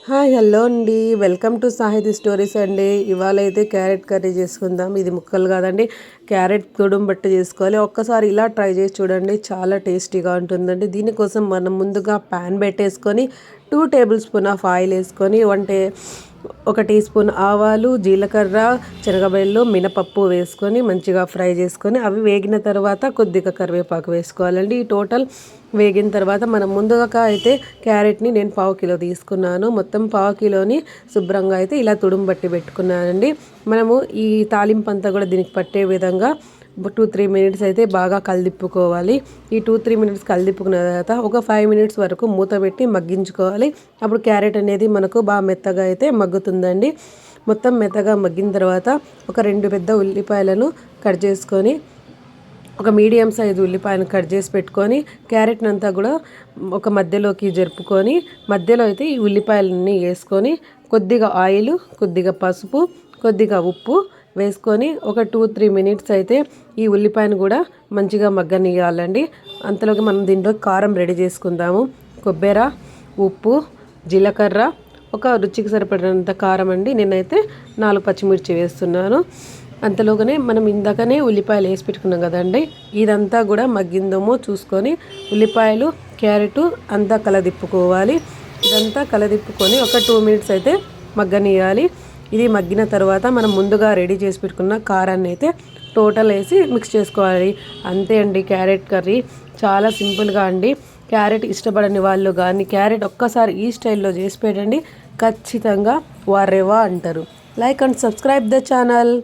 Hi hello అండి, welcome to సాహితీ stories అండి. ఇవాళ అయితే క్యారెట్ కర్రీ చేసుకుందాం. ఇది ముక్కలు కాదండి, క్యారెట్ తుడుము బట్టి చేసుకోవాలి. ఒక్కసారి ఇలా ట్రై చేసి చూడండి, చాలా టేస్టీగా ఉంటుందండి. దీనికోసం మనం ముందుగా ప్యాన్ పెట్టేసుకొని 2 టేబుల్ స్పూన్ ఆఫ్ ఆయిల్ వేసుకొని 1 టీ స్పూన్ ఆవాలు, జీలకర్ర, శనగబెల్లు, మినపప్పు వేసుకొని మంచిగా ఫ్రై చేసుకొని అవి వేగిన తర్వాత కొద్దిగా కరివేపాకు వేసుకోవాలండి. ఈ టోటల్ వేగిన తర్వాత మనం ముందుగా అయితే క్యారెట్ని నేను 1/2 కిలో తీసుకున్నాను. మొత్తం 1/2 కిలోని శుభ్రంగా అయితే ఇలా తుడుము బట్టి పెట్టుకున్నానండి. మనము ఈ తాలింపు అంతా కూడా దీనికి పట్టే విధంగా 2-3 మినిట్స్ అయితే బాగా కలిదిప్పుకోవాలి. ఈ 2-3 మినిట్స్ కలిదిప్పుకున్న తర్వాత ఒక 5 మినిట్స్ వరకు మూత పెట్టి మగ్గించుకోవాలి. అప్పుడు క్యారెట్ అనేది మనకు బాగా మెత్తగా అయితే మగ్గుతుందండి. మొత్తం మెత్తగా మగ్గిన తర్వాత ఒక 2 పెద్ద ఉల్లిపాయలను కట్ చేసుకొని, ఒక మీడియం సైజు ఉల్లిపాయను కట్ చేసి పెట్టుకొని క్యారెట్ని అంతా కూడా ఒక మధ్యలోకి జరుపుకొని మధ్యలో అయితే ఈ ఉల్లిపాయలన్నీ వేసుకొని కొద్దిగా ఆయిల్, కొద్దిగా పసుపు, కొద్దిగా ఉప్పు వేసుకొని ఒక 2-3 మినిట్స్ అయితే ఈ ఉల్లిపాయను కూడా మంచిగా మగ్గనియాలండి. అంతలోకి మనం దీంట్లో కారం రెడీ చేసుకుందాము. కొబ్బరి, ఉప్పు, జీలకర్ర, ఒక రుచికి సరిపడినంత కారం అండి. నేనైతే 4 పచ్చిమిర్చి వేస్తున్నాను. అంతలోగానే మనం ఇందాకనే ఉల్లిపాయలు వేసి పెట్టుకున్నాం కదండి, ఇదంతా కూడా మగ్గిందేమో చూసుకొని ఉల్లిపాయలు, క్యారెట్ అంతా కలదిప్పుకోవాలి. ఇదంతా కలదిప్పుకొని ఒక 2 మినిట్స్ అయితే మగ్గనియాలి. ఇది మగ్గిన తర్వాత మనం ముందుగా రెడీ చేసి పెట్టుకున్న కారాన్ని అయితే టోటల్ వేసి మిక్స్ చేసుకోవాలి. అంతే అండి, క్యారెట్ కర్రీ చాలా సింపుల్గా అండి. క్యారెట్ ఇష్టపడని వాళ్ళు కానీ క్యారెట్ ఒక్కసారి ఈ స్టైల్లో చేసి పెట్టండి, ఖచ్చితంగా వారెవా అంటారు. Like and subscribe the channel.